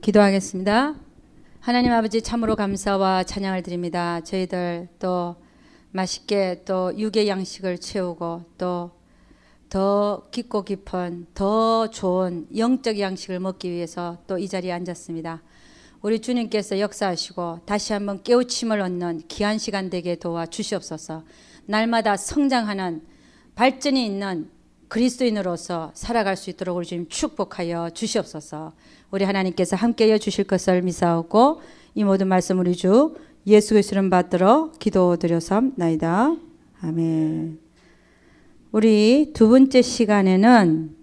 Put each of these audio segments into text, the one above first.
기도하겠습니다. 하나님 아버지, 참으로 감사와 찬양을 드립니다. 저희들 또 맛있게 또 육의 양식을 채우고 또 더 깊고 깊은 더 좋은 영적 양식을 먹기 위해서 또 이 자리에 앉았습니다. 우리 주님께서 역사하시고 다시 한번 깨우침을 얻는 귀한 시간 되게 도와 주시옵소서. 날마다 성장하는 발전이 있는 그리스도인으로서 살아갈 수 있도록 우리 주님 축복하여 주시옵소서. 우리 하나님께서 함께하여 주실 것을 믿사오고 이 모든 말씀 우리 주 예수 그리스도 이름 받들어 기도드려삼나이다. 아멘. 우리 두 번째 시간에는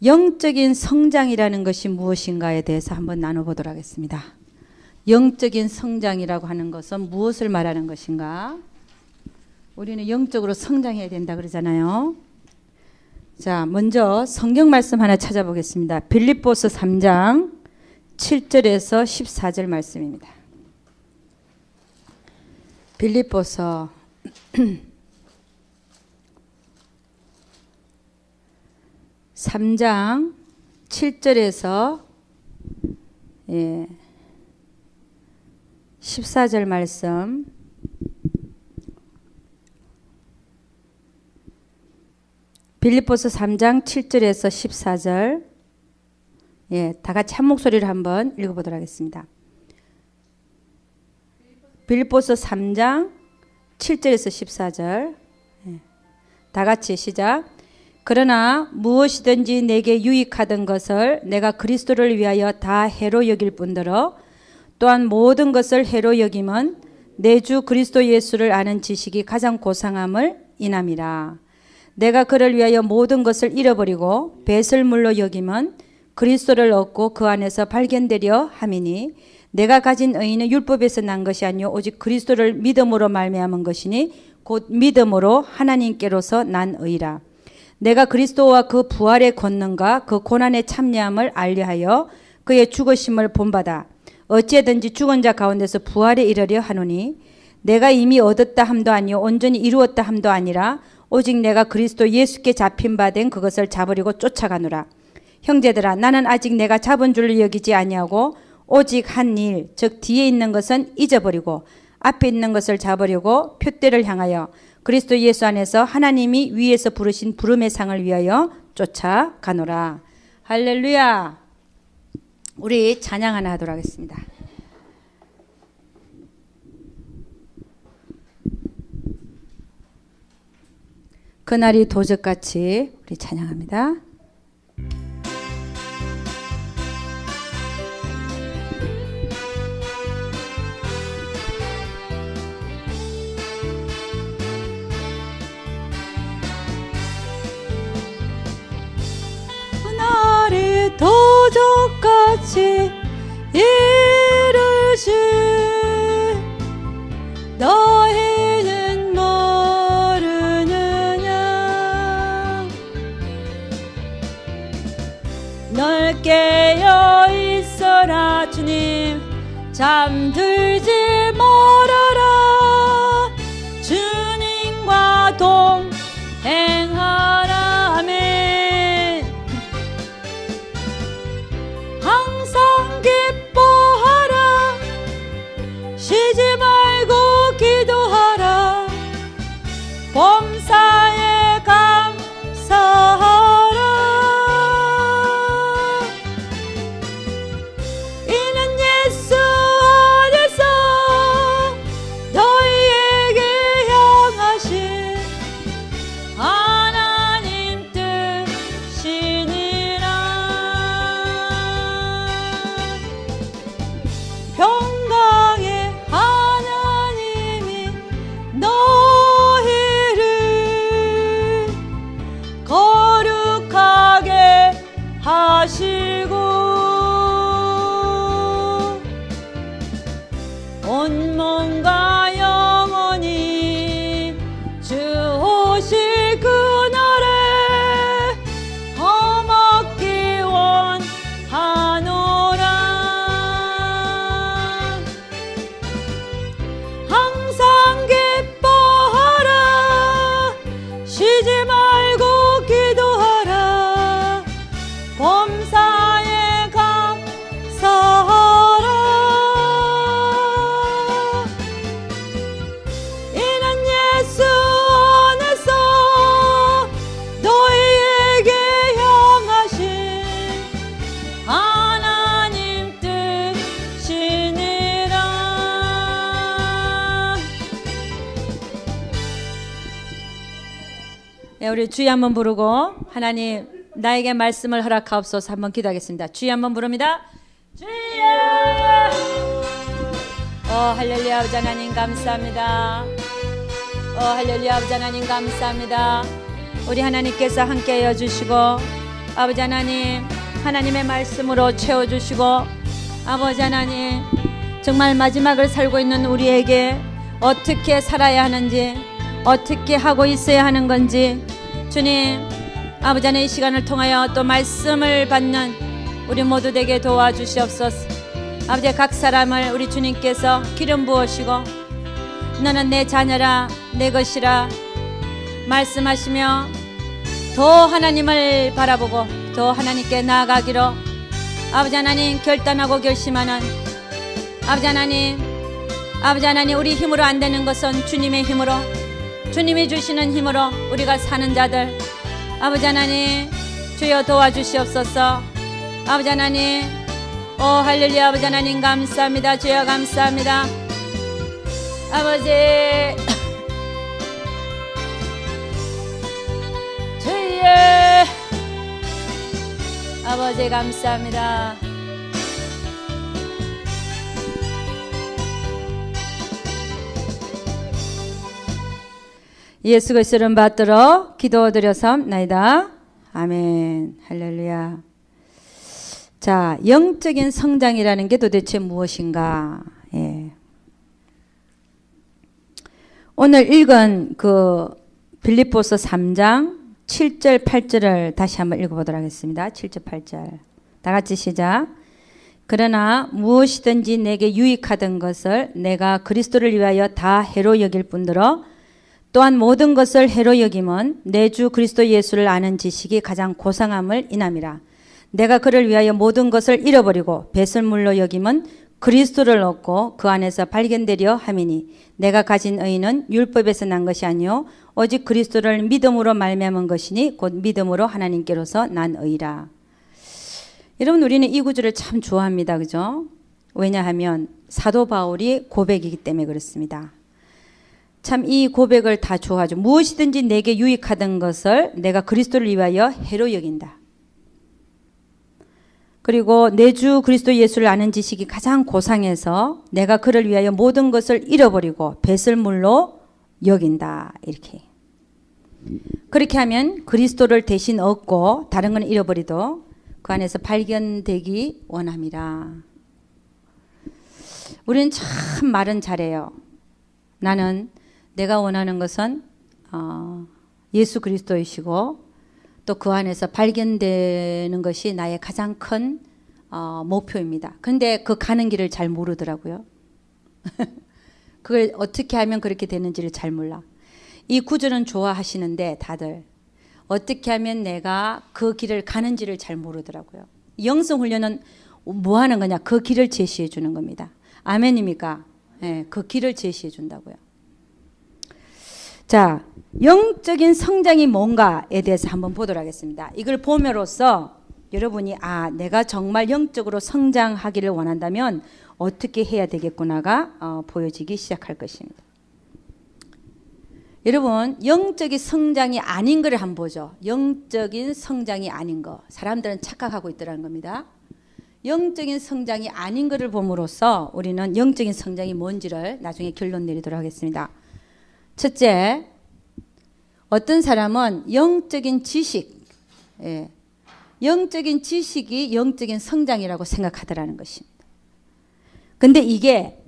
영적인 성장이라는 것이 무엇인가에 대해서 한번 나눠보도록 하겠습니다. 영적인 성장이라고 하는 것은 무엇을 말하는 것인가? 우리는 영적으로 성장해야 된다 그러잖아요. 자, 먼저 성경 말씀 하나 찾아보겠습니다. 빌립보서 3장 7절에서 14절 말씀입니다. 빌립보서 3장 7절에서 14절 말씀. 빌립보서 3장 7절에서 14절. 다 같이 한 목소리로 한번 읽어보도록 하겠습니다. 빌립보서 3장 7절에서 14절. 다 같이 시작. 그러나 무엇이든지 내게 유익하던 것을 내가 그리스도를 위하여 다 해로 여길 뿐더러 또한 모든 것을 해로 여김은 내 주 그리스도 예수를 아는 지식이 가장 고상함을 인함이라. 내가 그를 위하여 모든 것을 잃어버리고 배설물로 여김은 그리스도를 얻고 그 안에서 발견되려 함이니 내가 가진 의인은 율법에서 난 것이 아니요 오직 그리스도를 믿음으로 말미암은 것이니 곧 믿음으로 하나님께로서 난 의라. 내가 그리스도와 그 부활의 권능과 그 고난의 참여함을 알려하여 그의 죽으심을 본받아 어찌든지 죽은 자 가운데서 부활에 이르려 하노니 내가 이미 얻었다 함도 아니요 온전히 이루었다 함도 아니라 오직 내가 그리스도 예수께 잡힌 바 된 그것을 잡으려고 쫓아가노라. 형제들아, 나는 아직 내가 잡은 줄 여기지 아니하고 오직 한 일, 즉 뒤에 있는 것은 잊어버리고 앞에 있는 것을 잡으려고 표대를 향하여 그리스도 예수 안에서 하나님이 위에서 부르신 부름의 상을 위하여 쫓아가노라. 할렐루야. 우리 찬양 하나 하도록 하겠습니다. 그날이 도적같이 우리 찬양합니다. 그날이 도적같이 이르시 너희는 모르느냐. 널 깨어 있어라. 주님 잠들지 말아라. 주님과 동행하라. 아멘. 항상 기뻐하라. 쉬지 말고 기도하라. 범사에 감사하라. 이는 예수 안에서 우리 주여 한번 부르고 하나님 나에게 말씀을 허락하옵소서 한번 기도하겠습니다. 주여 한번 부릅니다. 주여. 할렐루야. 아버지 하나님 감사합니다. 할렐루야. 아버지 하나님 감사합니다. 우리 하나님께서 함께하여 주시고 아버지 하나님 하나님의 말씀으로 채워주시고 아버지 하나님 정말 마지막을 살고 있는 우리에게 어떻게 살아야 하는지 어떻게 하고 있어야 하는 건지 주님 아버지 하나님 이 시간을 통하여 또 말씀을 받는 우리 모두 되게 도와주시옵소서. 아버지 각 사람을 우리 주님께서 기름 부으시고 너는 내 자녀라 내 것이라 말씀하시며 더 하나님을 바라보고 더 하나님께 나아가기로 아버지 하나님 결단하고 결심하는 아버지 하나님 우리 힘으로 안 되는 것은 주님의 힘으로 주님이 주시는 힘으로 우리가 사는 자들 아버지 하나님 주여 도와주시옵소서. 아버지 하나님 할렐루야. 아버지 하나님 감사합니다. 주여 감사합니다. 아버지 주여 아버지 감사합니다. 예수 그리스도를 받들어 기도드려서옵나이다. 아멘. 할렐루야. 자, 영적인 성장이라는 게 도대체 무엇인가? 예. 오늘 읽은 그 빌립보서 3장 7절 8절을 다시 한번 읽어보도록 하겠습니다. 7절 8절 다 같이 시작. 그러나 무엇이든지 내게 유익하던 것을 내가 그리스도를 위하여 다 해로 여길 뿐더러 또한 모든 것을 해로 여김은 내 주 그리스도 예수를 아는 지식이 가장 고상함을 인함이라. 내가 그를 위하여 모든 것을 잃어버리고 배설물로 여김은 그리스도를 얻고 그 안에서 발견되려 함이니 내가 가진 의는 율법에서 난 것이 아니요 오직 그리스도를 믿음으로 말미암은 것이니 곧 믿음으로 하나님께로서 난 의라. 여러분 우리는 이 구절을 참 좋아합니다. 그죠? 왜냐하면 사도 바울이 고백이기 때문에 그렇습니다. 참 이 고백을 다 좋아하죠. 무엇이든지 내게 유익하던 것을 내가 그리스도를 위하여 해로 여긴다. 그리고 내 주 그리스도 예수를 아는 지식이 가장 고상해서 내가 그를 위하여 모든 것을 잃어버리고 배설물로 여긴다. 이렇게. 그렇게 하면 그리스도를 대신 얻고 다른 건 잃어버리도 그 안에서 발견되기 원함이라. 우리는 참 말은 잘해요. 나는 내가 원하는 것은 예수 그리스도이시고 또 그 안에서 발견되는 것이 나의 가장 큰 목표입니다. 그런데 그 가는 길을 잘 모르더라고요. 그걸 어떻게 하면 그렇게 되는지를 잘 몰라. 이 구절은 좋아하시는데 다들 어떻게 하면 내가 그 길을 가는지를 잘 모르더라고요. 영성훈련은 뭐 하는 거냐? 그 길을 제시해 주는 겁니다. 아멘입니까? 네, 그 길을 제시해 준다고요. 자, 영적인 성장이 뭔가에 대해서 한번 보도록 하겠습니다. 이걸 봄으로써 여러분이 내가 정말 영적으로 성장하기를 원한다면 어떻게 해야 되겠구나가 보여지기 시작할 것입니다. 여러분 영적인 성장이 아닌 것을 한번 보죠. 영적인 성장이 아닌 거. 사람들은 착각하고 있더라는 겁니다. 영적인 성장이 아닌 것을 봄으로써 우리는 영적인 성장이 뭔지를 나중에 결론 내리도록 하겠습니다. 첫째, 어떤 사람은 영적인 지식, 영적인 지식이 영적인 성장이라고 생각하더라는 것입니다. 근데 이게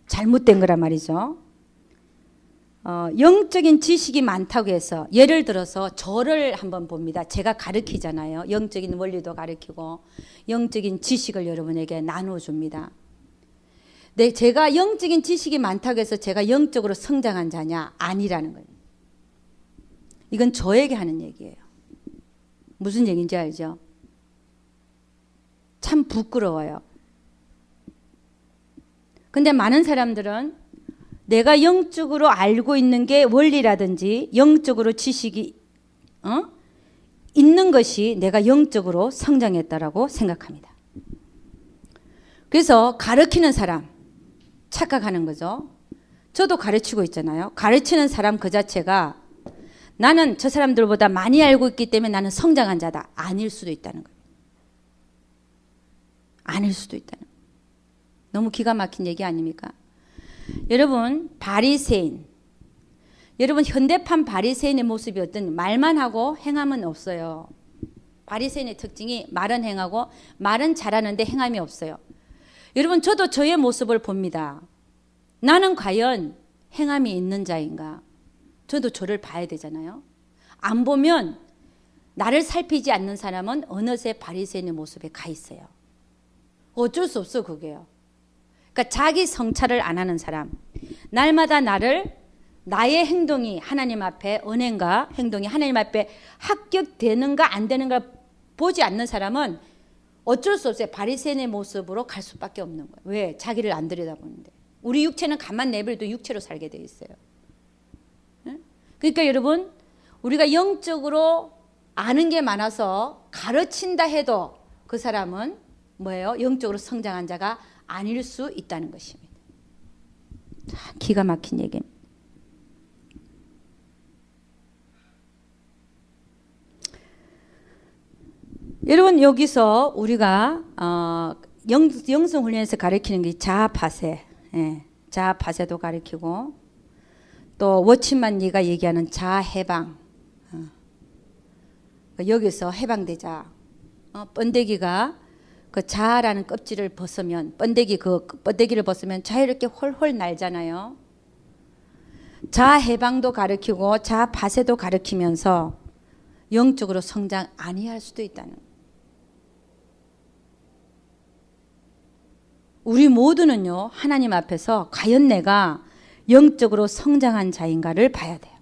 잘못된 거란 말이죠. 영적인 지식이 많다고 해서 예를 들어서 저를 한번 봅니다. 제가 가르치잖아요. 영적인 원리도 가르치고 영적인 지식을 여러분에게 나눠줍니다. 네, 제가 영적인 지식이 많다고 해서 제가 영적으로 성장한 자냐? 아니라는 거예요. 이건 저에게 하는 얘기예요. 무슨 얘기인지 알죠? 참 부끄러워요. 근데 많은 사람들은 내가 영적으로 알고 있는 게 원리라든지 영적으로 지식이 있는 것이 내가 영적으로 성장했다라고 생각합니다. 그래서 가르치는 사람 착각하는 거죠. 저도 가르치고 있잖아요. 가르치는 사람 그 자체가 나는 저 사람들보다 많이 알고 있기 때문에 나는 성장한 자다. 아닐 수도 있다는 거예요. 아닐 수도 있다는 거예요. 너무 기가 막힌 얘기 아닙니까? 여러분, 바리새인. 여러분, 현대판 바리새인의 모습이 어떤, 말만 하고 행함은 없어요. 바리새인의 특징이 말은 행하고 말은 잘하는데 행함이 없어요. 여러분, 저도 저의 모습을 봅니다. 나는 과연 행함이 있는 자인가? 저도 저를 봐야 되잖아요. 안 보면 나를 살피지 않는 사람은 어느새 바리새인의 모습에 가 있어요. 어쩔 수 없어, 그게요. 그러니까 자기 성찰을 안 하는 사람, 날마다 나의 행동이 하나님 앞에, 은행과 행동이 하나님 앞에 합격되는가 안 되는가 보지 않는 사람은 어쩔 수 없어요. 바리새인의 모습으로 갈 수밖에 없는 거예요. 왜? 자기를 안 들여다보는데. 우리 육체는 가만 내버려도 육체로 살게 돼 있어요. 그러니까 여러분, 우리가 영적으로 아는 게 많아서 가르친다 해도 그 사람은 뭐예요? 영적으로 성장한 자가 아닐 수 있다는 것입니다. 자, 기가 막힌 얘기입니다. 여러분, 여기서 우리가 영성훈련에서 가르치는 게 자아파세, 자아파세도 가르치고, 또 워치만 네가 얘기하는 자아해방, 여기서 해방되자. 번데기가 그 자아라는 껍질을 벗으면, 번데기를 벗으면 자유롭게 홀홀 날잖아요. 자아해방도 가르치고 자아파세도 가르치면서 영적으로 성장 아니할 수도 있다는 거예요. 우리 모두는요, 하나님 앞에서 과연 내가 영적으로 성장한 자인가를 봐야 돼요.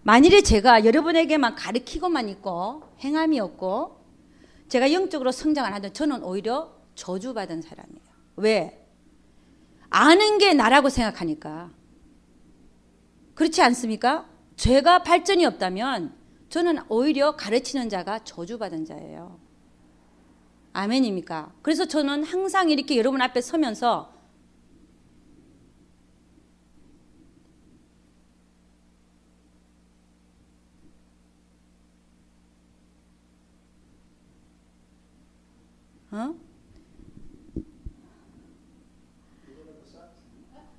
만일에 제가 여러분에게만 가르치고만 있고 행함이 없고 제가 영적으로 성장 안 하던, 저는 오히려 저주받은 사람이에요. 왜? 아는 게 나라고 생각하니까. 그렇지 않습니까? 제가 발전이 없다면 저는 오히려 가르치는 자가 저주받은 자예요. 아멘입니까? 그래서 저는 항상 이렇게 여러분 앞에 서면서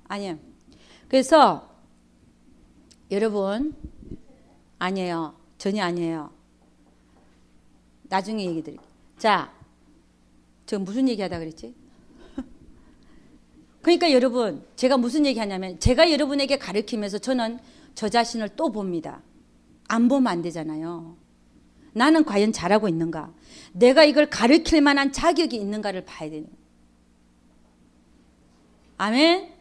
아니에요. 그래서 여러분, 아니에요. 전혀 아니에요. 나중에 얘기 드릴게요. 자, 저 무슨 얘기 하다 그랬지? 그러니까 여러분, 제가 무슨 얘기 하냐면, 제가 여러분에게 가르치면서 저는 저 자신을 또 봅니다. 안 보면 안 되잖아요. 나는 과연 잘하고 있는가? 내가 이걸 가르칠 만한 자격이 있는가를 봐야 되는 거예요. 아멘?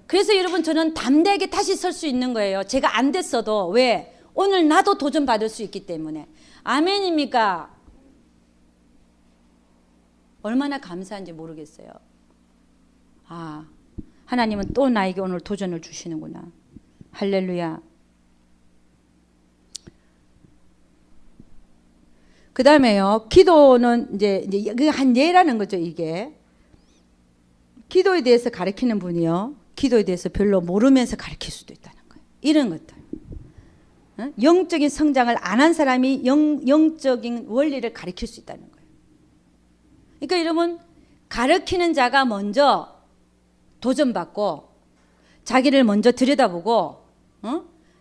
그래서 여러분, 저는 담대하게 다시 설 수 있는 거예요. 제가 안 됐어도. 왜? 오늘 나도 도전받을 수 있기 때문에. 아멘입니까? 얼마나 감사한지 모르겠어요. 아, 하나님은 또 나에게 오늘 도전을 주시는구나. 할렐루야. 그 다음에요, 기도는 이제 한 예라는 거죠, 이게. 기도에 대해서 가르치는 분이요, 기도에 대해서 별로 모르면서 가르칠 수도 있다는 거예요. 이런 것들. 영적인 성장을 안 한 사람이 영적인 원리를 가르칠 수 있다는 거예요. 그러니까 여러분, 가르치는 자가 먼저 도전받고 자기를 먼저 들여다보고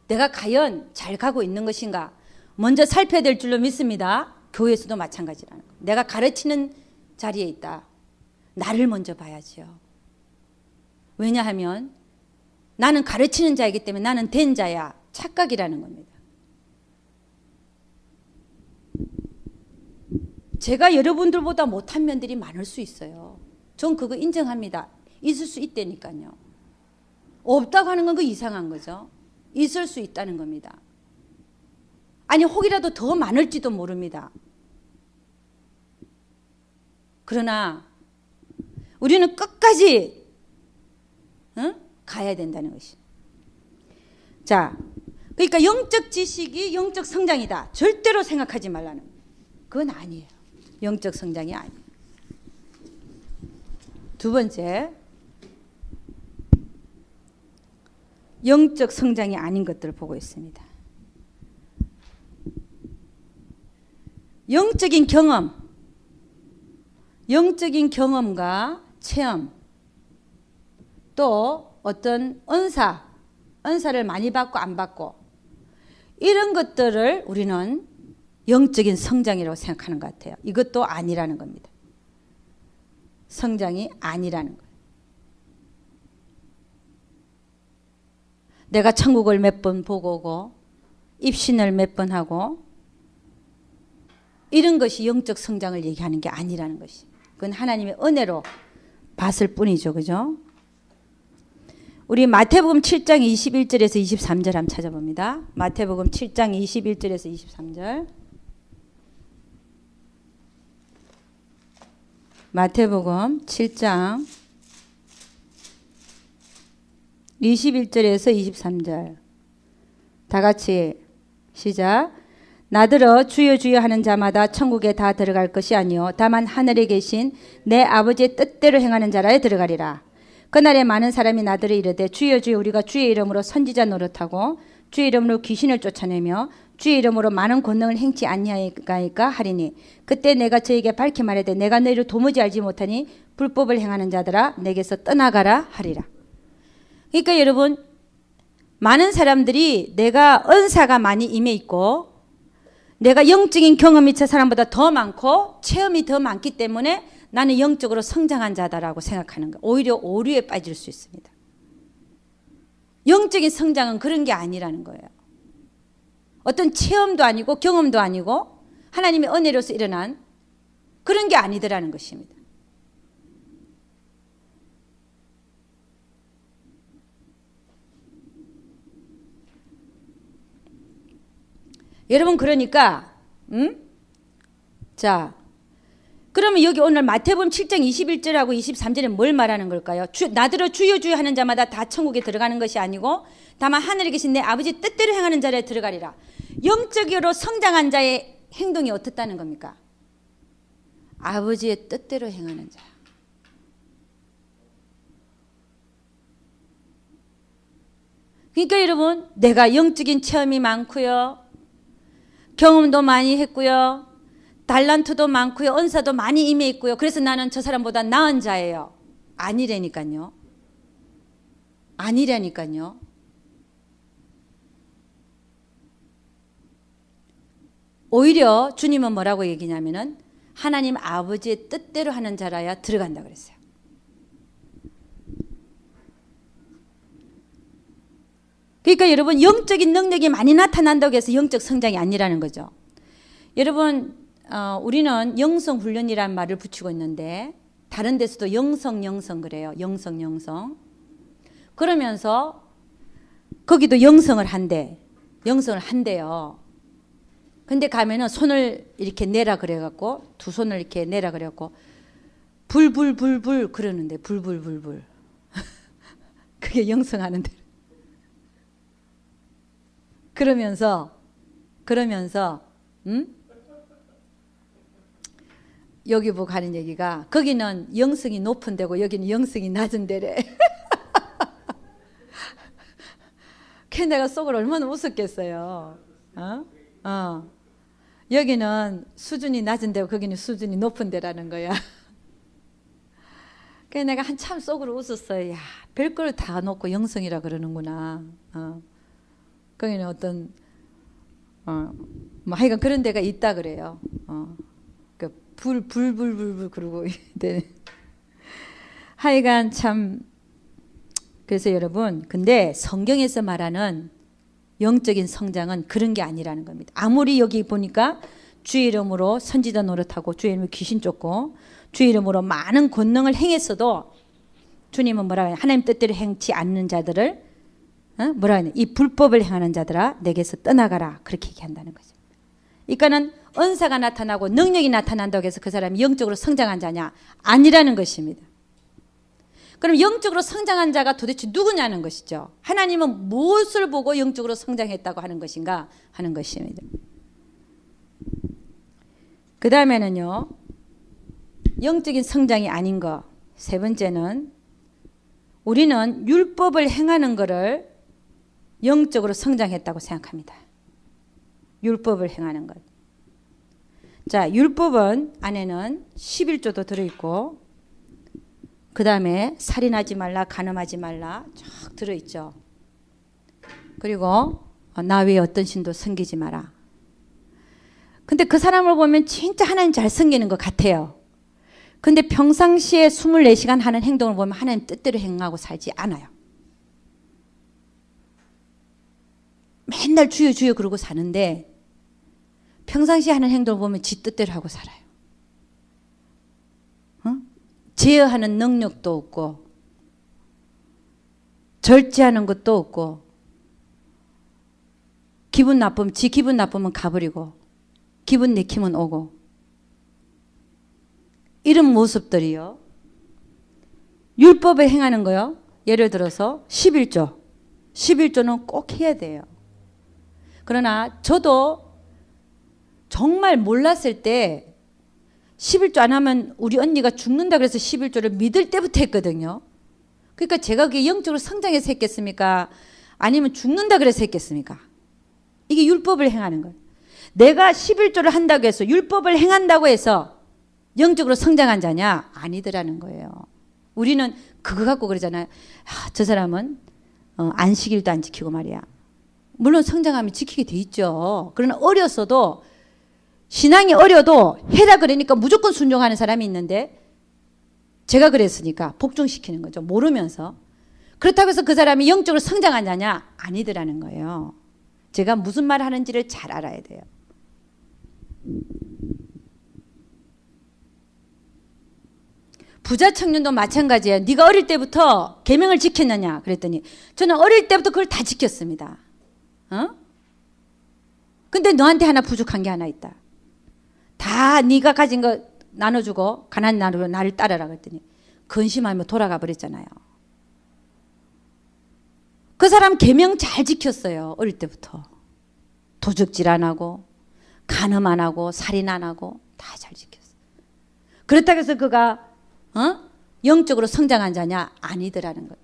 내가 과연 잘 가고 있는 것인가 먼저 살펴야 될 줄로 믿습니다. 교회에서도 마찬가지라는 거예요. 내가 가르치는 자리에 있다. 나를 먼저 봐야죠. 왜냐하면 나는 가르치는 자이기 때문에 나는 된 자야. 착각이라는 겁니다. 제가 여러분들보다 못한 면들이 많을 수 있어요. 전 그거 인정합니다. 있을 수 있다니까요. 없다고 하는 건 그 이상한 거죠. 있을 수 있다는 겁니다. 아니, 혹이라도 더 많을지도 모릅니다. 그러나 우리는 끝까지 가야 된다는 것이. 자, 그러니까 영적 지식이 영적 성장이다. 절대로 생각하지 말라는 거예요. 그건 아니에요. 영적 성장이 아니에요. 두 번째, 영적 성장이 아닌 것들을 보고 있습니다. 영적인 경험과 체험, 또 어떤 은사를 많이 받고 안 받고, 이런 것들을 우리는 영적인 성장이라고 생각하는 것 같아요. 이것도 아니라는 겁니다. 성장이 아니라는 거예요. 내가 천국을 몇 번 보고 오고 입신을 몇 번 하고 이런 것이 영적 성장을 얘기하는 게 아니라는 것이. 그건 하나님의 은혜로 봤을 뿐이죠. 그죠? 우리 마태복음 7장 21절에서 23절 한번 찾아봅니다. 마태복음 7장 21절에서 23절. 마태복음 7장 21절에서 23절. 다 같이 시작. 나더러 주여 주여 하는 자마다 천국에 다 들어갈 것이 아니요 다만 하늘에 계신 내 아버지의 뜻대로 행하는 자라에 들어가리라. 그날에 많은 사람이 나더러 이르되 주여 주여 우리가 주의 이름으로 선지자 노릇하고 주의 이름으로 귀신을 쫓아내며 주의 이름으로 많은 권능을 행치 아니하니까 하리니 그때 내가 저에게 밝히 말하되 내가 너희를 도무지 알지 못하니 불법을 행하는 자들아 내게서 떠나가라 하리라. 그러니까 여러분, 많은 사람들이 내가 은사가 많이 임해 있고 내가 영적인 경험이 저 사람보다 더 많고 체험이 더 많기 때문에 나는 영적으로 성장한 자다라고 생각하는 거. 오히려 오류에 빠질 수 있습니다. 영적인 성장은 그런 게 아니라는 거예요. 어떤 체험도 아니고 경험도 아니고 하나님의 은혜로서 일어난 그런 게 아니더라는 것입니다. 여러분, 그러니까 자, 그러면 여기 오늘 마태복음 7장 21절하고 23절에 뭘 말하는 걸까요? 나더러 주여 주여 하는 자마다 다 천국에 들어가는 것이 아니고 다만 하늘에 계신 내 아버지 뜻대로 행하는 자에 들어가리라. 영적으로 성장한 자의 행동이 어떻다는 겁니까? 아버지의 뜻대로 행하는 자. 그러니까 여러분, 내가 영적인 체험이 많고요, 경험도 많이 했고요, 달란트도 많고요, 은사도 많이 임해 있고요, 그래서 나는 저 사람보다 나은 자예요. 아니라니까요. 아니라니까요. 오히려 주님은 뭐라고 얘기냐면은 하나님 아버지의 뜻대로 하는 자라야 들어간다 그랬어요. 그러니까 여러분, 영적인 능력이 많이 나타난다고 해서 영적 성장이 아니라는 거죠. 여러분, 우리는 영성훈련이라는 말을 붙이고 있는데 다른 데서도 영성 그래요. 영성. 그러면서 거기도 영성을 한대요. 근데 가면은 손을 이렇게 내라 그래갖고 두 손을 이렇게 내라 그래갖고 불불불불 그러는데 불불불불 그게 영성하는데. 그러면서 여기 보고 하는 얘기가 거기는 영성이 높은 데고 여기는 영성이 낮은 데래. 걔 내가 속으로 얼마나 웃었겠어요. 여기는 수준이 낮은 데고 거기는 수준이 높은 데라는 거야. 그래서 내가 한참 속으로 웃었어요. 야, 별걸 다 놓고 영성이라 그러는구나. 거기는 어떤 뭐 하여간 그런 데가 있다 그래요. 불불불불불 그러고 하여간 참. 그래서 여러분, 근데 성경에서 말하는 영적인 성장은 그런 게 아니라는 겁니다. 아무리 여기 보니까 주의 이름으로 선지자 노릇하고 주의 이름으로 귀신 쫓고 주의 이름으로 많은 권능을 행했어도 주님은 뭐라고 해요? 하나님 뜻대로 행치 않는 자들을 뭐라고 해요? 이 불법을 행하는 자들아 내게서 떠나가라, 그렇게 얘기한다는 거죠. 그러니까는 은사가 나타나고 능력이 나타난다고 해서 그 사람이 영적으로 성장한 자냐? 아니라는 것입니다. 그럼 영적으로 성장한 자가 도대체 누구냐는 것이죠. 하나님은 무엇을 보고 영적으로 성장했다고 하는 것인가 하는 것입니다. 그 다음에는요, 영적인 성장이 아닌 것. 세 번째는 우리는 율법을 행하는 것을 영적으로 성장했다고 생각합니다. 율법을 행하는 것. 자, 율법은 안에는 11조도 들어있고 그 다음에 살인하지 말라, 간음하지 말라 쫙 들어있죠. 그리고 나 외에 어떤 신도 섬기지 마라. 근데 그 사람을 보면 진짜 하나님 잘 섬기는 것 같아요. 근데 평상시에 24시간 하는 행동을 보면 하나님 뜻대로 행하고 살지 않아요. 맨날 주여 주여 그러고 사는데 평상시에 하는 행동을 보면 지 뜻대로 하고 살아요. 제어하는 능력도 없고 절제하는 것도 없고 기분 나쁘면 가버리고 기분 내키면 오고 이런 모습들이요. 율법에 행하는 거요. 예를 들어서 11조는 꼭 해야 돼요. 그러나 저도 정말 몰랐을 때 11조 안 하면 우리 언니가 죽는다 그래서 11조를 믿을 때부터 했거든요. 그러니까 제가 그게 영적으로 성장해서 했겠습니까? 아니면 죽는다 그래서 했겠습니까? 이게 율법을 행하는 거예요. 내가 11조를 한다고 해서 율법을 행한다고 해서 영적으로 성장한 자냐? 아니더라는 거예요. 우리는 그거 갖고 그러잖아요. 저 사람은 안식일도 안 지키고 말이야. 물론 성장하면 지키게 돼 있죠. 그러나 어렸어도 신앙이 어려도 해라 그러니까 무조건 순종하는 사람이 있는데 제가 그랬으니까 복종시키는 거죠. 모르면서. 그렇다고 해서 그 사람이 영적으로 성장한 자냐? 아니더라는 거예요. 제가 무슨 말 하는지를 잘 알아야 돼요. 부자 청년도 마찬가지예요. 네가 어릴 때부터 계명을 지켰느냐? 그랬더니 저는 어릴 때부터 그걸 다 지켰습니다. 근데 너한테 하나 부족한 게 하나 있다. 다 네가 가진 거 나눠주고 가난한 나누고 나를 따르라 그랬더니 근심하며 돌아가 버렸잖아요. 그 사람 계명 잘 지켰어요. 어릴 때부터. 도적질 안 하고 간음 안 하고 살인 안 하고 다 잘 지켰어요. 그렇다고 해서 그가 영적으로 성장한 자냐? 아니더라는 거예요.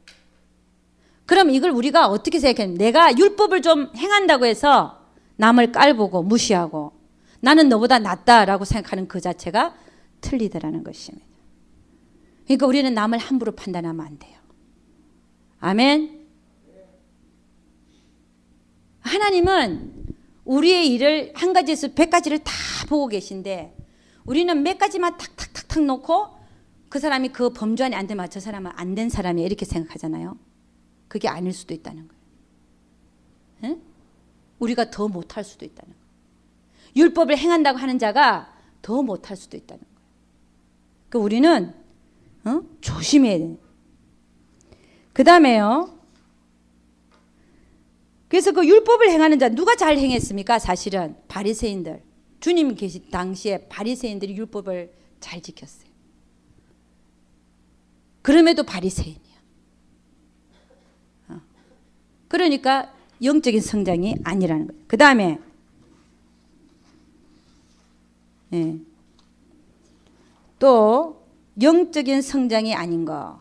그럼 이걸 우리가 어떻게 생각하면 내가 율법을 좀 행한다고 해서 남을 깔보고 무시하고 나는 너보다 낫다라고 생각하는 그 자체가 틀리더라는 것입니다. 그러니까 우리는 남을 함부로 판단하면 안 돼요. 아멘. 하나님은 우리의 일을 한 가지에서 100가지를 다 보고 계신데 우리는 몇 가지만 탁탁탁탁 놓고 그 사람이 그 범주 안에 안 되면 저 사람은 안 된 사람이야 이렇게 생각하잖아요. 그게 아닐 수도 있다는 거예요. 에? 우리가 더 못할 수도 있다는 거예요. 율법을 행한다고 하는 자가 더 못할 수도 있다는 거예요. 그러니까 우리는 조심해야 돼요. 그 다음에요. 그래서 그 율법을 행하는 자 누가 잘 행했습니까? 사실은 바리새인들. 주님 계신 당시에 바리새인들이 율법을 잘 지켰어요. 그럼에도 바리새인이야. 그러니까 영적인 성장이 아니라는 거예요. 그 다음에 또 영적인 성장이 아닌 거.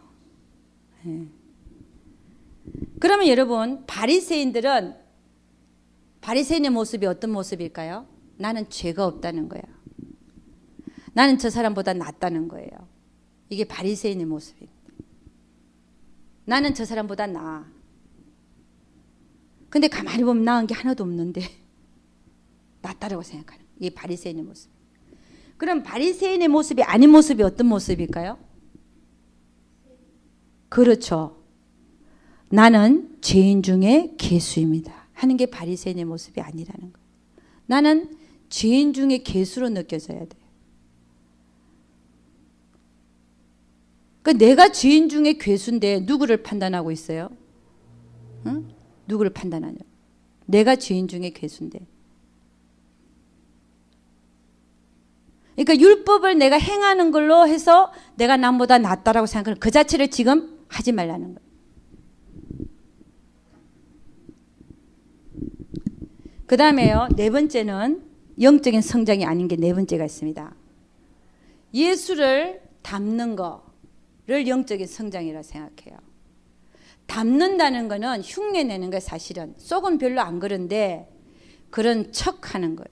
그러면 여러분 바리새인들은 바리새인의 모습이 어떤 모습일까요? 나는 죄가 없다는 거야. 나는 저 사람보다 낫다는 거예요. 이게 바리새인의 모습입니다. 나는 저 사람보다 나아. 근데 가만히 보면 나은 게 하나도 없는데 낫다라고 생각하는 이게 바리새인의 모습. 그럼 바리새인의 모습이 아닌 모습이 어떤 모습일까요? 그렇죠. 나는 죄인 중에 괴수입니다 하는 게 바리새인의 모습이 아니라는 거예요. 나는 죄인 중에 괴수로 느껴져야 돼요. 그러니까 내가 죄인 중에 괴수인데 누구를 판단하고 있어요? 응? 누구를 판단하냐? 내가 죄인 중에 괴수인데. 그러니까 율법을 내가 행하는 걸로 해서 내가 남보다 낫다라고 생각하는 그 자체를 지금 하지 말라는 거예요. 그 다음에요. 네 번째는 영적인 성장이 아닌 게 네 번째가 있습니다. 예수를 닮는 거를 영적인 성장이라 생각해요. 담는다는 거는 흉내내는 거예요. 사실은 속은 별로 안 그런데 그런 척하는 거예요.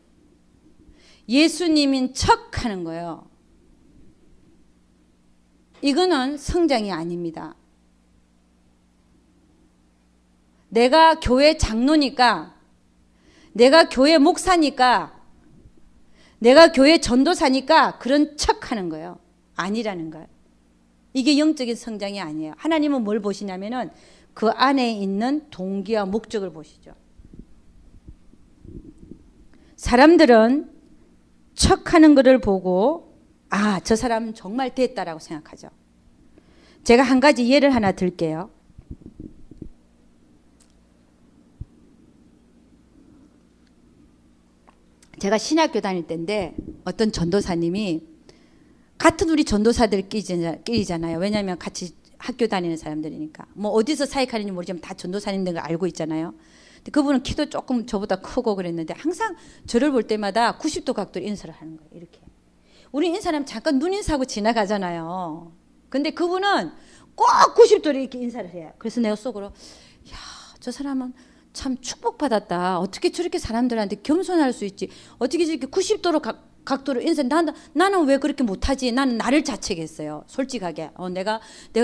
예수님인 척하는 거예요. 이거는 성장이 아닙니다. 내가 교회 장로니까, 내가 교회 목사니까, 내가 교회 전도사니까 그런 척하는 거예요. 아니라는 거예요. 이게 영적인 성장이 아니에요. 하나님은 뭘 보시냐면은 그 안에 있는 동기와 목적을 보시죠. 사람들은 척하는 것을 보고 아, 저 사람은 정말 됐다라고 생각하죠. 제가 한 가지 예를 하나 들게요. 제가 신학교 다닐 때인데 어떤 전도사님이 같은 우리 전도사들끼리잖아요. 왜냐하면 같이 학교 다니는 사람들이니까. 뭐 어디서 사역하는지 모르지만 다 전도사님들 걸 알고 있잖아요. 근데 그분은 키도 조금 저보다 크고 그랬는데 항상 저를 볼 때마다 90도 각도로 인사를 하는 거예요. 이렇게. 우리 인사하면 잠깐 눈인사하고 지나가잖아요. 근데 그분은 꼭 90도로 이렇게 인사를 해요. 그래서 내가 속으로 야, 저 사람은 참 축복받았다. 어떻게 저렇게 사람들한테 겸손할 수 있지. 어떻게 저렇게 90도로 각도로 인사. 나는 왜 그렇게 못하지. 나는 나를 자책했어요. 솔직하게. 내가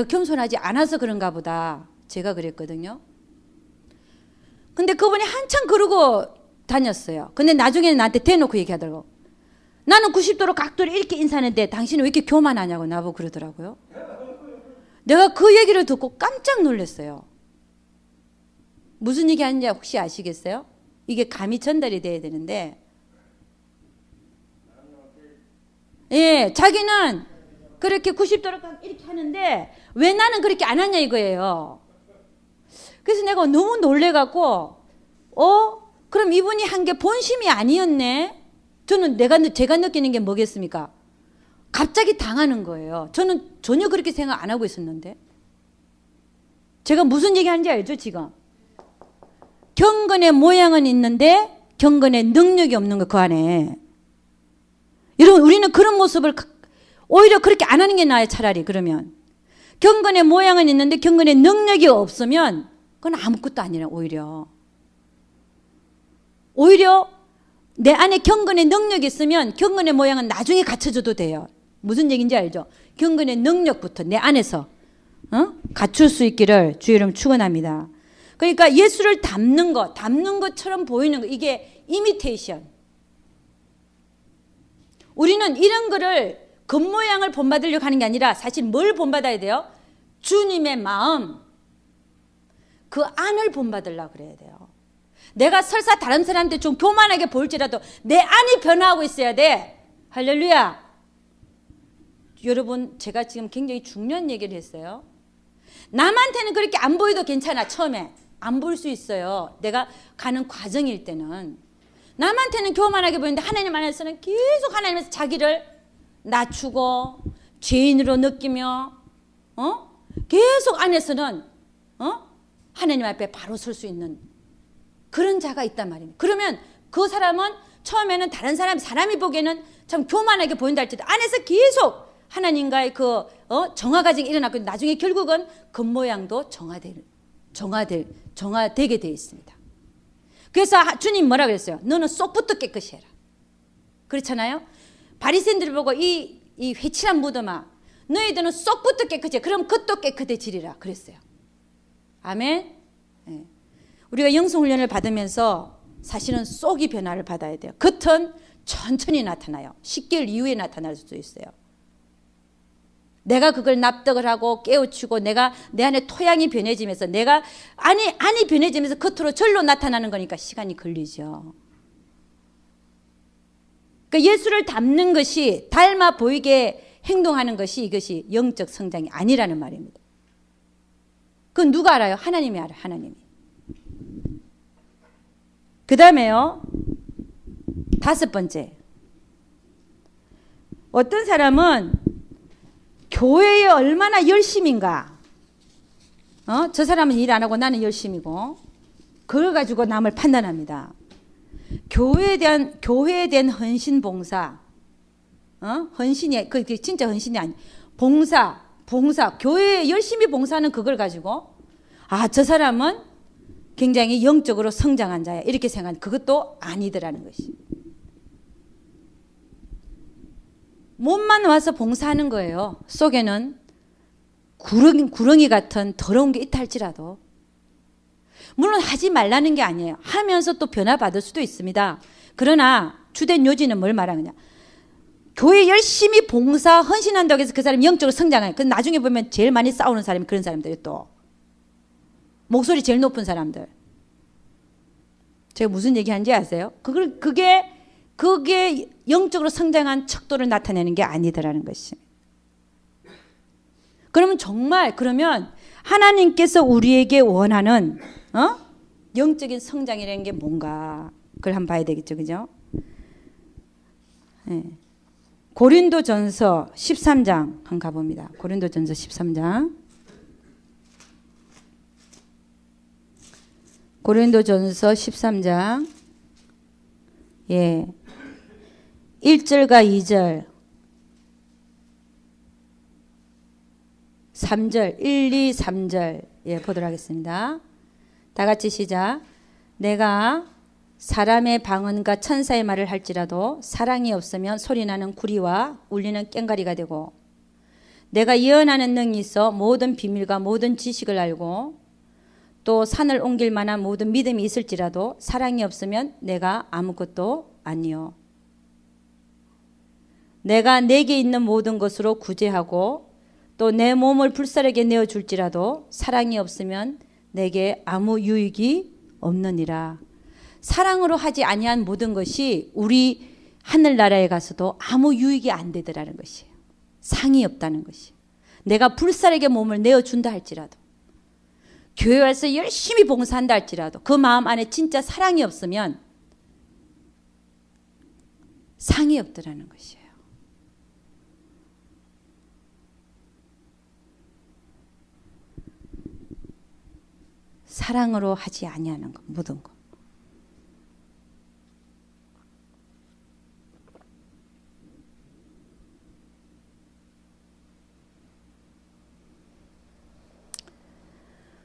겸손하지 않아서 그런가 보다. 제가 그랬거든요. 근데 그분이 한참 그러고 다녔어요. 근데 나중에는 나한테 대놓고 얘기하더라고. 나는 90도로 각도로 이렇게 인사하는데 당신은 왜 이렇게 교만하냐고 나보고 그러더라고요. 내가 그 얘기를 듣고 깜짝 놀랐어요. 무슨 얘기 하는지 혹시 아시겠어요? 이게 감이 전달이 돼야 되는데, 예, 자기는 그렇게 90도로 이렇게 하는데 왜 나는 그렇게 안 하냐 이거예요. 그래서 내가 너무 놀래갖고, 그럼 이분이 한 게 본심이 아니었네? 저는 제가 느끼는 게 뭐겠습니까? 갑자기 당하는 거예요. 저는 전혀 그렇게 생각 안 하고 있었는데. 제가 무슨 얘기 하는지 알죠, 지금? 경건의 모양은 있는데 경건의 능력이 없는 거 그 안에. 여러분, 우리는 그런 모습을 오히려 그렇게 안 하는 게 나아요, 차라리. 그러면 경건의 모양은 있는데 경건의 능력이 없으면 그건 아무것도 아니라 오히려 내 안에 경건의 능력이 있으면 경건의 모양은 나중에 갖춰줘도 돼요. 무슨 얘기인지 알죠? 경건의 능력부터 내 안에서 갖출 수 있기를 주의 이름 축원합니다. 그러니까 예수를 닮는 것처럼 보이는 거, 이게 이미테이션. 우리는 이런 거를 겉모양을 본받으려고 하는 게 아니라 사실 뭘 본받아야 돼요? 주님의 마음, 그 안을 본받으려고 그래야 돼요. 내가 설사 다른 사람한테 좀 교만하게 보일지라도 내 안이 변화하고 있어야 돼. 할렐루야. 여러분, 제가 지금 굉장히 중요한 얘기를 했어요. 남한테는 그렇게 안 보여도 괜찮아. 처음에 안 보일 수 있어요. 내가 가는 과정일 때는. 남한테는 교만하게 보이는데 하나님 안에서는 계속 하나님에서 자기를 낮추고 죄인으로 느끼며 계속 안에서는 하나님 앞에 바로 설 수 있는 그런 자가 있단 말입니다. 그러면 그 사람은 처음에는 다른 사람이 보기에는 참 교만하게 보인다 할지라도 안에서 계속 하나님과의 그 정화 과정이 일어났고 나중에 결국은 겉모양도 정화되게 되어 있습니다. 그래서 주님 뭐라 그랬어요? 너는 쏙부터 깨끗이 해라. 그렇잖아요? 바리새인들을 보고 이 회칠한 무덤아, 너희들은 쏙부터 깨끗해. 그럼 겉도 깨끗해지리라 그랬어요. 아멘. 네. 우리가 영성훈련을 받으면서 사실은 쏙이 변화를 받아야 돼요. 겉은 천천히 나타나요. 10개월 이후에 나타날 수도 있어요. 내가 그걸 납득을 하고 깨우치고 내가 내 안에 토양이 변해지면서 내가 안이 변해지면서 겉으로 절로 나타나는 거니까 시간이 걸리죠. 그러니까 예수를 닮는 것이, 닮아 보이게 행동하는 것이 이것이 영적 성장이 아니라는 말입니다. 그건 누가 알아요? 하나님이 알아요. 하나님이. 그 다음에요, 5번째. 어떤 사람은 교회에 얼마나 열심인가. 저 사람은 일 안 하고 나는 열심이고. 그걸 가지고 남을 판단합니다. 교회에 대한 헌신 봉사. 헌신이, 그게 진짜 헌신이 아니. 봉사. 교회에 열심히 봉사하는 그걸 가지고. 아, 저 사람은 굉장히 영적으로 성장한 자야. 이렇게 생각하는 그것도 아니더라는 것이. 몸만 와서 봉사하는 거예요. 속에는 구렁이 같은 더러운 게 있다 할지라도. 물론 하지 말라는 게 아니에요. 하면서 또 변화받을 수도 있습니다. 그러나 주된 요지는 뭘 말하느냐. 교회 열심히 봉사, 헌신한다고 해서 그 사람이 영적으로 성장해요. 근데 나중에 보면 제일 많이 싸우는 사람이 그런 사람들이에요. 또 목소리 제일 높은 사람들. 제가 무슨 얘기하는지 아세요? 그게 영적으로 성장한 척도를 나타내는 게 아니더라는 것이. 그러면 하나님께서 우리에게 원하는 영적인 성장이라는 게 뭔가 그걸 한번 봐야 되겠죠, 그죠? 네. 고린도전서 13장 한번 가봅니다. 고린도전서 13장. 고린도전서 13장. 예. 1절과 2절. 3절, 1, 2, 3절. 예, 보도록 하겠습니다. 다 같이 시작. 내가 사람의 방언과 천사의 말을 할지라도 사랑이 없으면 소리나는 구리와 울리는 꽹과리가 되고, 내가 예언하는 능이 있어 모든 비밀과 모든 지식을 알고 또 산을 옮길 만한 모든 믿음이 있을지라도 사랑이 없으면 내가 아무것도 아니요. 내가 내게 있는 모든 것으로 구제하고 또 내 몸을 불사르게 내어줄지라도 사랑이 없으면 내게 아무 유익이 없느니라. 사랑으로 하지 아니한 모든 것이 우리 하늘나라에 가서도 아무 유익이 안 되더라는 것이에요. 상이 없다는 것이에요. 내가 불사르게 몸을 내어준다 할지라도, 교회 와서 열심히 봉사한다 할지라도 그 마음 안에 진짜 사랑이 없으면 상이 없더라는 것이에요. 사랑으로 하지 아니하는 것, 모든 것.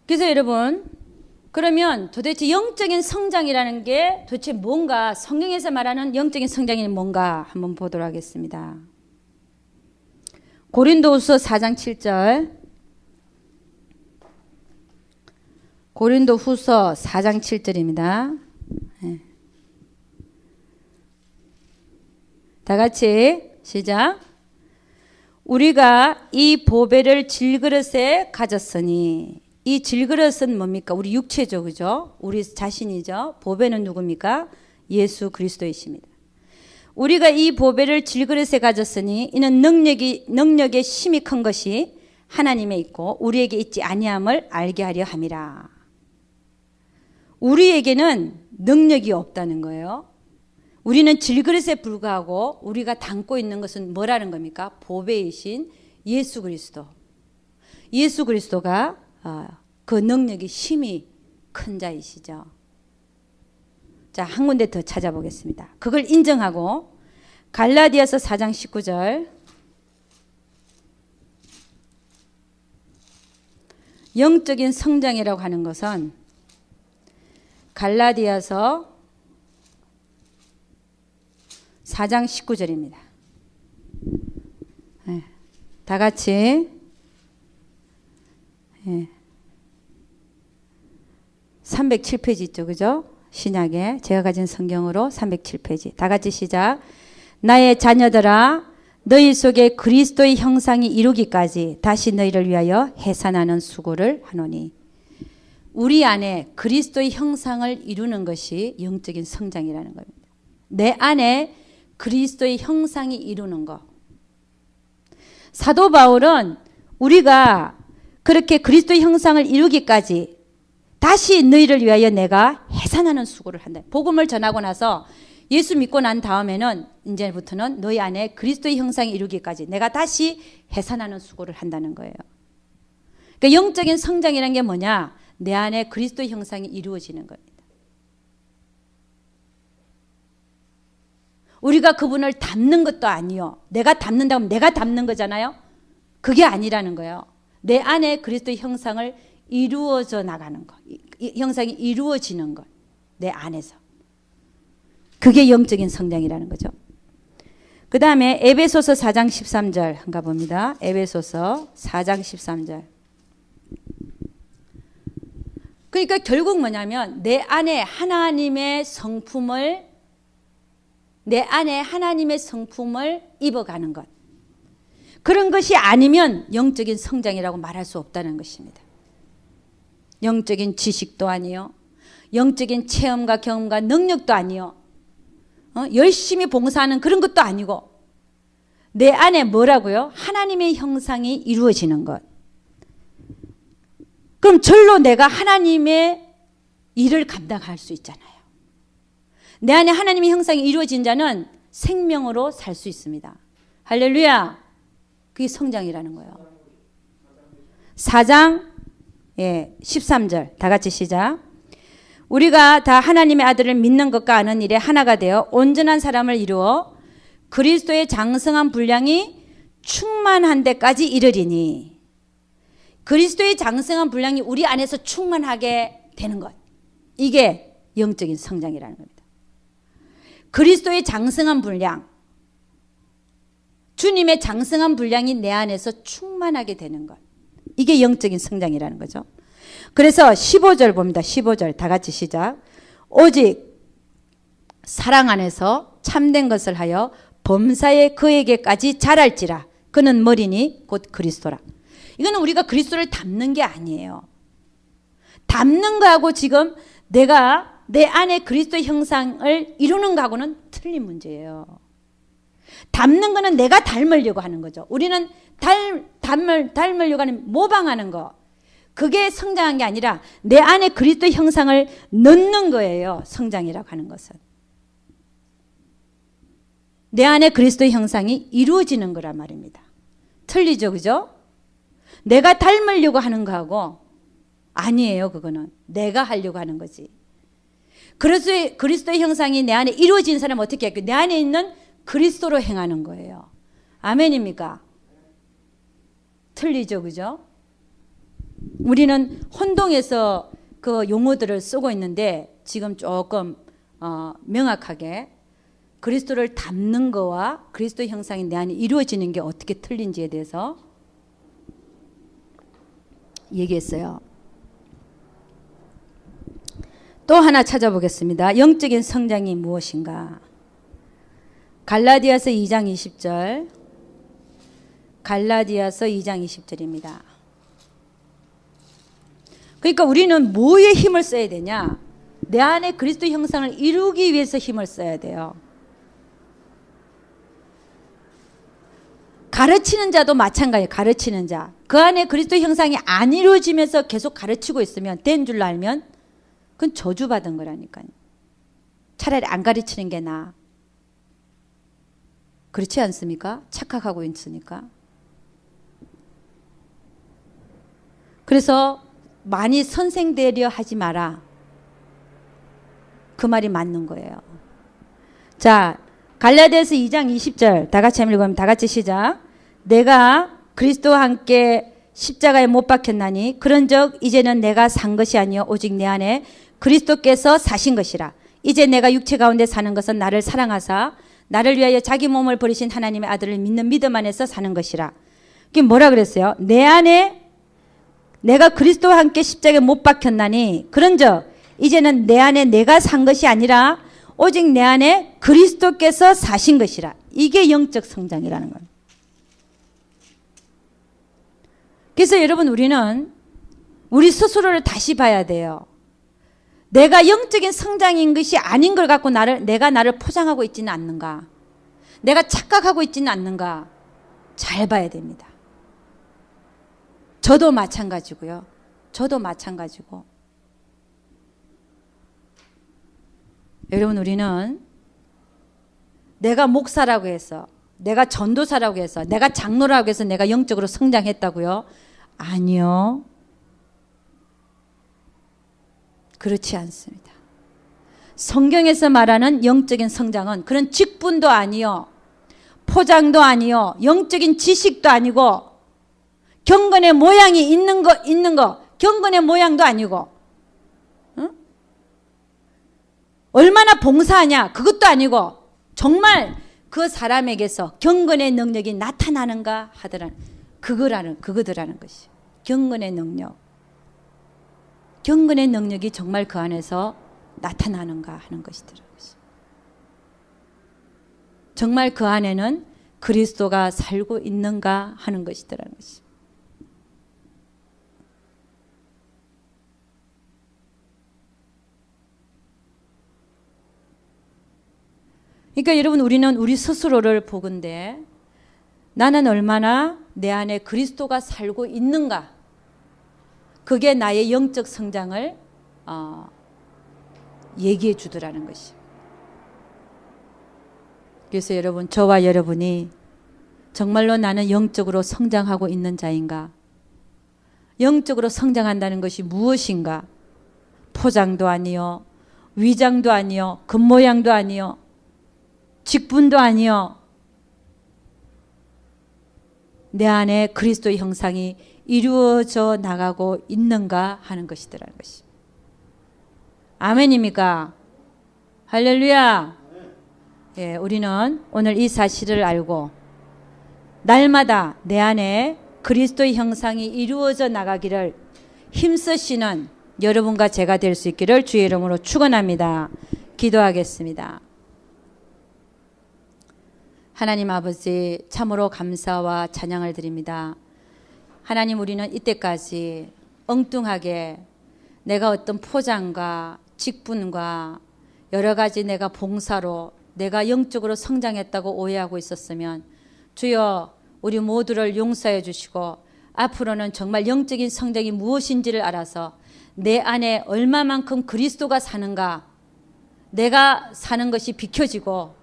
그래서 여러분, 그러면 도대체 영적인 성장이라는 게 도대체 뭔가, 성경에서 말하는 영적인 성장이 뭔가 한번 보도록 하겠습니다. 고린도후서 4장 7절. 고린도후서 4장 7절입니다. 네. 다 같이 시작. 우리가 이 보배를 질그릇에 가졌으니, 이 질그릇은 뭡니까? 우리 육체죠, 그죠? 우리 자신이죠. 보배는 누굽니까? 예수 그리스도이십니다. 우리가 이 보배를 질그릇에 가졌으니 이는 능력의 심히 큰 것이 하나님에 있고 우리에게 있지 아니함을 알게 하려 함이라. 우리에게는 능력이 없다는 거예요. 우리는 질그릇에 불과하고 우리가 담고 있는 것은 뭐라는 겁니까? 보배이신 예수 그리스도. 예수 그리스도가 그 능력이 심히 큰 자이시죠. 자, 한 군데 더 찾아보겠습니다. 그걸 인정하고 갈라디아서 4장 19절. 영적인 성장이라고 하는 것은 갈라디아서 4장 19절입니다. 네, 다 같이 307페이지 있죠, 그죠? 신약에 제가 가진 성경으로 307페이지. 다 같이 시작. 나의 자녀들아, 너희 속에 그리스도의 형상이 이루기까지 다시 너희를 위하여 해산하는 수고를 하노니. 우리 안에 그리스도의 형상을 이루는 것이 영적인 성장이라는 겁니다. 내 안에 그리스도의 형상이 이루는 것. 사도 바울은 우리가 그렇게 그리스도의 형상을 이루기까지 다시 너희를 위하여 내가 해산하는 수고를 한다. 복음을 전하고 나서 예수 믿고 난 다음에는 이제부터는 너희 안에 그리스도의 형상이 이루기까지 내가 다시 해산하는 수고를 한다는 거예요. 그러니까 영적인 성장이라는 게 뭐냐? 내 안에 그리스도의 형상이 이루어지는 겁니다. 우리가 그분을 닮는 것도 아니요. 내가 닮는다고 하면 내가 닮는 거잖아요. 그게 아니라는 거예요. 내 안에 그리스도의 형상을 이루어져 나가는 것, 형상이 이루어지는 것, 내 안에서. 그게 영적인 성장이라는 거죠. 그 다음에 에베소서 4장 13절 한가 봅니다. 에베소서 4장 13절. 그러니까 결국 뭐냐면 내 안에 하나님의 성품을 입어가는 것. 그런 것이 아니면 영적인 성장이라고 말할 수 없다는 것입니다. 영적인 지식도 아니요, 영적인 체험과 경험과 능력도 아니요, 열심히 봉사하는 그런 것도 아니고 내 안에 뭐라고요? 하나님의 형상이 이루어지는 것. 그럼 절로 내가 하나님의 일을 감당할 수 있잖아요. 내 안에 하나님의 형상이 이루어진 자는 생명으로 살 수 있습니다. 할렐루야. 그게 성장이라는 거예요. 4장 13절 다 같이 시작. 우리가 다 하나님의 아들을 믿는 것과 아는 일에 하나가 되어 온전한 사람을 이루어 그리스도의 장성한 분량이 충만한 데까지 이르리니. 그리스도의 장성한 분량이 우리 안에서 충만하게 되는 것. 이게 영적인 성장이라는 겁니다. 그리스도의 장성한 분량, 주님의 장성한 분량이 내 안에서 충만하게 되는 것. 이게 영적인 성장이라는 거죠. 그래서 15절 봅니다. 15절 다 같이 시작. 오직 사랑 안에서 참된 것을 하여 범사에 그에게까지 자랄지라. 그는 머리니 곧 그리스도라. 이거는 우리가 그리스도를 닮는 게 아니에요. 닮는 거하고 지금 내가 내 안에 그리스도의 형상을 이루는 거하고는 틀린 문제예요. 닮는 거는 내가 닮으려고 하는 거죠. 우리는 닮으려고 하는 모방하는 거. 그게 성장한 게 아니라 내 안에 그리스도의 형상을 넣는 거예요. 성장이라고 하는 것은. 내 안에 그리스도의 형상이 이루어지는 거란 말입니다. 틀리죠, 그죠? 내가 닮으려고 하는 거하고 아니에요. 그거는 내가 하려고 하는 거지. 그리스도의 형상이 내 안에 이루어진 사람은 어떻게 할까요? 내 안에 있는 그리스도로 행하는 거예요. 아멘입니까? 틀리죠, 그죠? 우리는 혼동해서 그 용어들을 쓰고 있는데 지금 조금 명확하게 그리스도를 닮는 거와 그리스도 형상이 내 안에 이루어지는 게 어떻게 틀린지에 대해서 얘기했어요. 또 하나 찾아보겠습니다. 영적인 성장이 무엇인가? 갈라디아서 2장 20절. 갈라디아서 2장 20절입니다. 그러니까 우리는 뭐에 힘을 써야 되냐? 내 안에 그리스도 형상을 이루기 위해서 힘을 써야 돼요. 가르치는 자도 마찬가지예요. 가르치는 자. 그 안에 그리스도 형상이 안 이루어지면서 계속 가르치고 있으면, 된 줄 알면 그건 저주받은 거라니까요. 차라리 안 가르치는 게 나아. 그렇지 않습니까? 착각하고 있으니까. 그래서 많이 선생되려 하지 마라. 그 말이 맞는 거예요. 자, 갈라디아서 2장 20절 다 같이 한번 읽어보면 다 같이 시작. 내가 그리스도와 함께 십자가에 못 박혔나니 그런즉 이제는 내가 산 것이 아니요 오직 내 안에 그리스도께서 사신 것이라. 이제 내가 육체 가운데 사는 것은 나를 사랑하사 나를 위하여 자기 몸을 버리신 하나님의 아들을 믿는 믿음 안에서 사는 것이라. 그게 뭐라 그랬어요? 내 안에 내가 그리스도와 함께 십자가에 못 박혔나니 그런즉 이제는 내 안에 내가 산 것이 아니라 오직 내 안에 그리스도께서 사신 것이라. 이게 영적 성장이라는 거예요. 그래서 여러분 우리는 우리 스스로를 다시 봐야 돼요. 내가 영적인 성장인 것이 아닌 걸 갖고 내가 나를 포장하고 있지는 않는가? 내가 착각하고 있지는 않는가? 잘 봐야 됩니다. 저도 마찬가지고요. 저도 마찬가지고. 여러분 우리는 내가 목사라고 해서, 내가 전도사라고 해서, 내가 장로라고 해서 내가 영적으로 성장했다고요? 아니요. 그렇지 않습니다. 성경에서 말하는 영적인 성장은 그런 직분도 아니요, 포장도 아니요, 영적인 지식도 아니고 경건의 모양이 있는 거, 경건의 모양도 아니고, 응? 얼마나 봉사하냐 그것도 아니고, 정말 그 사람에게서 경건의 능력이 나타나는가 하더라는 그거더라는 것이 경건의 능력. 경건의 능력이 정말 그 안에서 나타나는가 하는 것이더라는 것이. 정말 그 안에는 그리스도가 살고 있는가 하는 것이더라는 것이. 그러니까 여러분, 우리는 우리 스스로를 보건대 나는 얼마나 내 안에 그리스도가 살고 있는가, 그게 나의 영적 성장을 얘기해 주더라는 것이. 그래서 여러분, 저와 여러분이 정말로 나는 영적으로 성장하고 있는 자인가? 영적으로 성장한다는 것이 무엇인가? 포장도 아니요, 위장도 아니요, 겉모양도 아니요, 직분도 아니요, 내 안에 그리스도의 형상이 이루어져 나가고 있는가 하는 것이더라는 것이. 아멘입니까? 할렐루야. 예, 우리는 오늘 이 사실을 알고 날마다 내 안에 그리스도의 형상이 이루어져 나가기를 힘쓰시는 여러분과 제가 될 수 있기를 주의 이름으로 축원합니다. 기도하겠습니다. 하나님 아버지, 참으로 감사와 찬양을 드립니다. 하나님, 우리는 이때까지 엉뚱하게 내가 어떤 포장과 직분과 여러 가지 내가 봉사로 내가 영적으로 성장했다고 오해하고 있었으면 주여 우리 모두를 용서해 주시고 앞으로는 정말 영적인 성장이 무엇인지를 알아서 내 안에 얼마만큼 그리스도가 사는가, 내가 사는 것이 비켜지고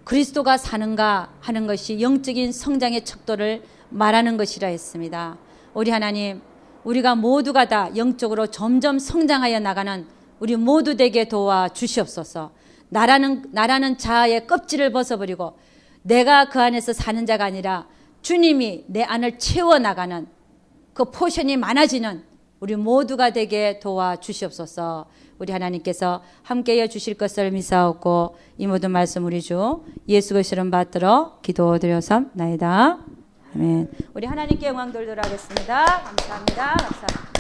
그리스도가 사는가 하는 것이 영적인 성장의 척도를 말하는 것이라 했습니다. 우리 하나님, 우리가 모두가 다 영적으로 점점 성장하여 나가는 우리 모두 되게 도와 주시옵소서. 나라는 자아의 껍질을 벗어버리고 내가 그 안에서 사는 자가 아니라 주님이 내 안을 채워나가는 그 포션이 많아지는 우리 모두가 되게 도와 주시옵소서. 우리 하나님께서 함께해 주실 것을 믿사옵고 이 모든 말씀 우리 주 예수 그리스도를 이름 받들어 기도드려삼나이다. 아멘. 우리 하나님께 영광 돌도록 하겠습니다. 감사합니다. 감사합니다.